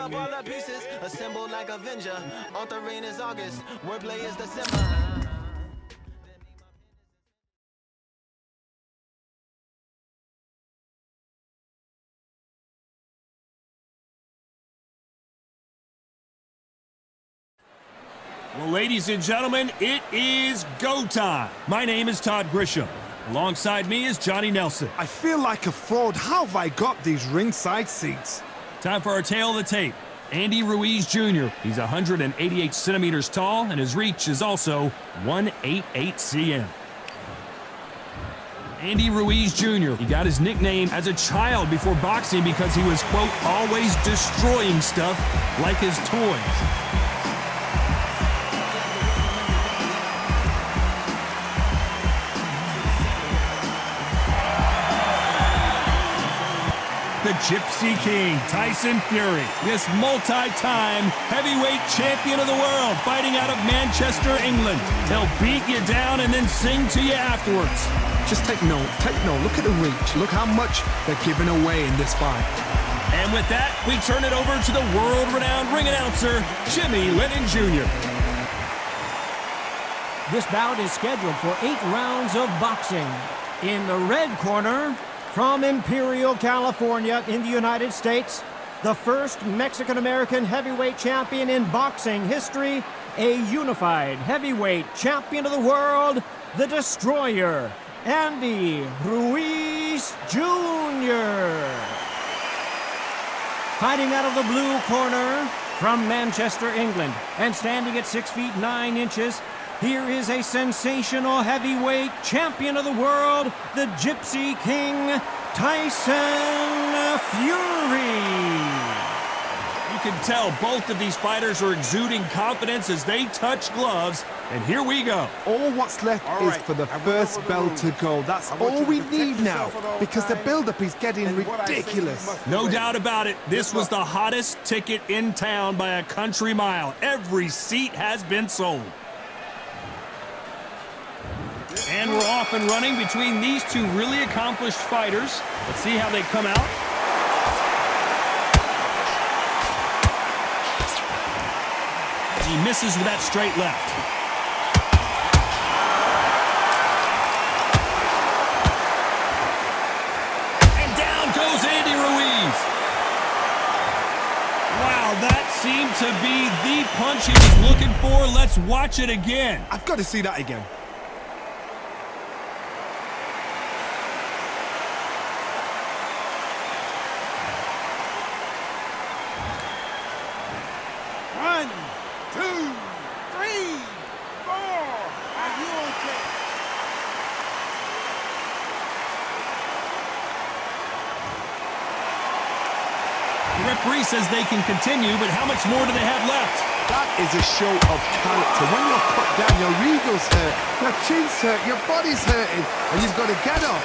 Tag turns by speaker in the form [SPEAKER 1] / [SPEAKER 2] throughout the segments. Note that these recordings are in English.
[SPEAKER 1] up all the pieces, assembled like Avenger. All the rain is August, wordplay is December.
[SPEAKER 2] Well, ladies and gentlemen, it is go time. My name is Todd Grisham. Alongside me is Johnny Nelson.
[SPEAKER 3] I feel like a fraud. How have I got these ringside seats?
[SPEAKER 2] Time for our tale of the tape. Andy Ruiz Jr. He's 188 centimeters tall, and his reach is also 188 cm. Andy Ruiz Jr. He got his nickname as a child before boxing because he was, quote, always destroying stuff like his toys. The Gypsy King, Tyson Fury, this multi-time heavyweight champion of the world, fighting out of Manchester, England. He'll beat you down and then sing to you afterwards.
[SPEAKER 3] Just take note, look at the reach, look how much they're giving away in this fight.
[SPEAKER 2] And with that, we turn it over to the world-renowned ring announcer, Jimmy Lennon Jr.
[SPEAKER 4] This bout is scheduled for 8 rounds of boxing. In the red corner, from Imperial, California, in the United States, the first Mexican-American heavyweight champion in boxing history, a unified heavyweight champion of the world, the Destroyer, Andy Ruiz Jr. Fighting out of the blue corner, from Manchester, England, and standing at 6 feet 9 inches, here is a sensational heavyweight champion of the world, the Gypsy King, Tyson Fury.
[SPEAKER 2] You can tell both of these fighters are exuding confidence as they touch gloves, and here we go.
[SPEAKER 3] All what's left is for the first bell to go. That's all we need now, because the build-up is getting ridiculous.
[SPEAKER 2] No doubt about it, this was the hottest ticket in town by a country mile. Every seat has been sold. And we're off and running between these two really accomplished fighters. Let's see how they come out. He misses with that straight left. And down goes Andy Ruiz. Wow, that seemed to be the punch he was looking for. Let's watch it again.
[SPEAKER 3] I've got to see that again.
[SPEAKER 2] The referee says they can continue, but how much more do they have left?
[SPEAKER 3] That is a show of character. When you're put down, your ego's hurt, your chin's hurt, your body's hurting, and you've got to get up,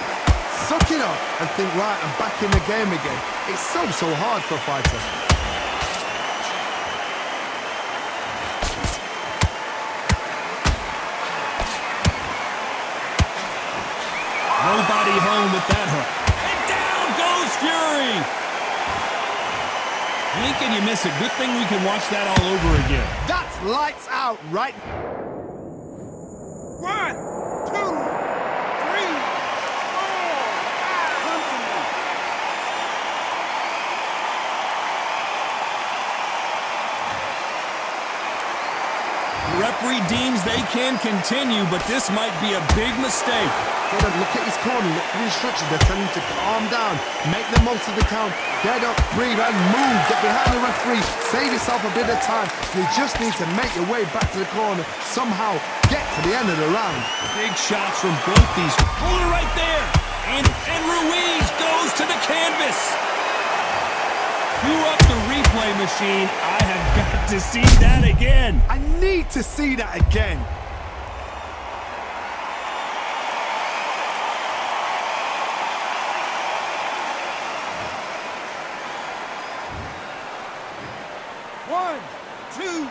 [SPEAKER 3] suck it up, and think, right, I'm back in the game again. It's so hard for a fighter.
[SPEAKER 2] Nobody home with that hook. And down goes Fury! Lincoln, you miss it. Good thing we can watch that all over again.
[SPEAKER 3] That's lights out, right?
[SPEAKER 5] 1, 2, 3, 4, 5. Come to me.
[SPEAKER 2] The referee deems they can continue, but this might be a big mistake.
[SPEAKER 3] Look at his corner, look at the instructions. They're telling him to calm down, make the most of the count, get up, breathe, and move. Get behind the referee, save yourself a bit of time. You just need to make your way back to the corner, somehow get to the end of the round.
[SPEAKER 2] Big shots from both these. Hold it right there. And Ruiz goes to the canvas. Cue up the replay machine. I have got to see that again.
[SPEAKER 3] I need to see that again.
[SPEAKER 5] One, two,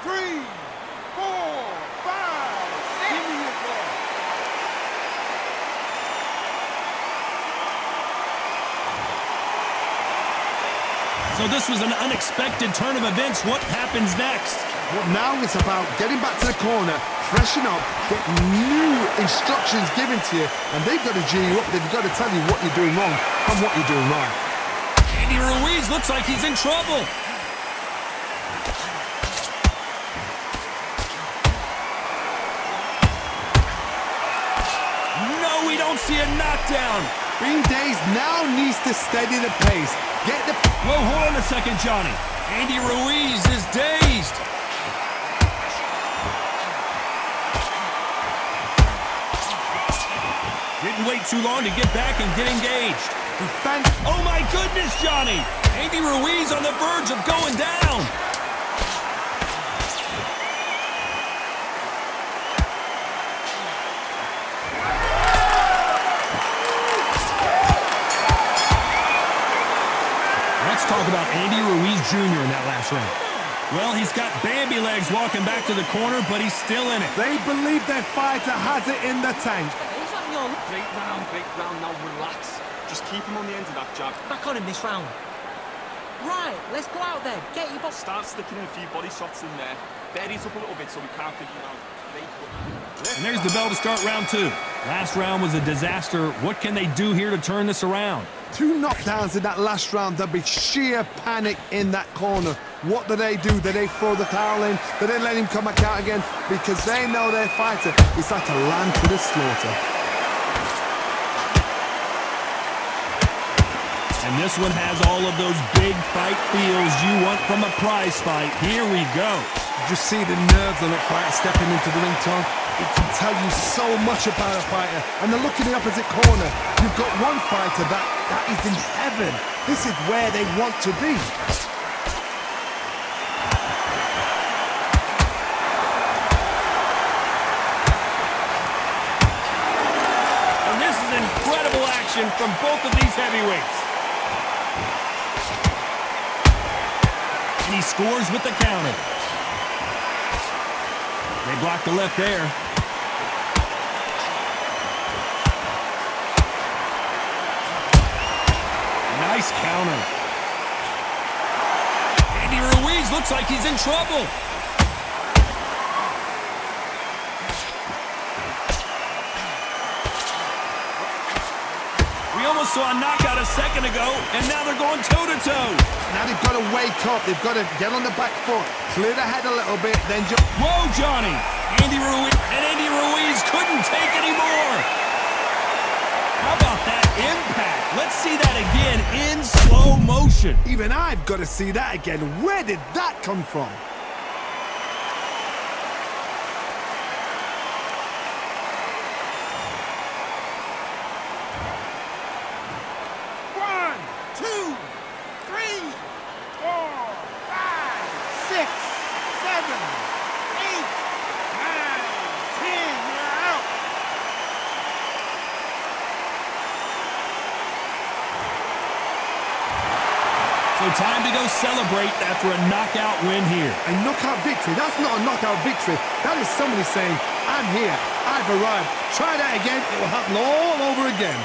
[SPEAKER 5] three, 4, 5, 6. Give me your ball.
[SPEAKER 2] So this was an unexpected turn of events. What happens next?
[SPEAKER 3] Well, now it's about getting back to the corner, freshen up, get new instructions given to you, and they've got to G you up. They've got to tell you what you're doing wrong and what you're doing right.
[SPEAKER 2] Andy Ruiz looks like he's in trouble. No, we don't see a knockdown.
[SPEAKER 3] Being dazed now needs to steady the pace. Get the...
[SPEAKER 2] Whoa, hold on a second, Johnny. Andy Ruiz is dazed. Didn't wait too long to get back and get engaged.
[SPEAKER 3] Defense.
[SPEAKER 2] Oh my goodness, Johnny! Andy Ruiz on the verge of going down. Let's talk about Andy Ruiz Jr. in that last round. Well, he's got Bambi legs walking back to the corner, but he's still in it.
[SPEAKER 3] They believe their fighter has it in the tank.
[SPEAKER 5] Great round, now relax. Just keep him on the end of that jab.
[SPEAKER 6] Back on him this round. Right, let's go out there. Get your box.
[SPEAKER 5] Start sticking in a few body shots in there. Bury it up a little bit so we can't figure you out.
[SPEAKER 2] And there's the bell to start round two. Last round was a disaster. What can they do here to turn this around?
[SPEAKER 3] 2 knockdowns in that last round. There'll be sheer panic in that corner. What do? Do they throw the towel in? Do they let him come back out again? Because they know their fighter is like a lamb to the slaughter.
[SPEAKER 2] And this one has all of those big fight feels you want from a prize fight. Here we go.
[SPEAKER 3] Just see the nerves on that fighter stepping into the ring, Tom. It can tell you so much about a fighter. And then look in the opposite corner. You've got one fighter that is in heaven. This is where they want to be.
[SPEAKER 2] And this is incredible action from both of these heavyweights. And he scores with the counter. They block the left there. Nice counter. Andy Ruiz looks like he's in trouble. We almost saw a knockout a second ago, and now they're going toe-to-toe.
[SPEAKER 3] Now they've got to wake up. They've got to get on the back foot, clear the head a little bit, then just...
[SPEAKER 2] Whoa, Johnny! Andy Ruiz couldn't take anymore. How about that impact? Let's see that again in slow motion.
[SPEAKER 3] Even I've got to see that again. Where did that come from?
[SPEAKER 5] One, two, three, 4, 5, 6, 7, 8, 9, 10. You're out.
[SPEAKER 2] So time to go celebrate after a knockout win here.
[SPEAKER 3] A knockout victory? That's not a knockout victory. That is somebody saying, I'm here, I've arrived. Try that again, it will happen all over again.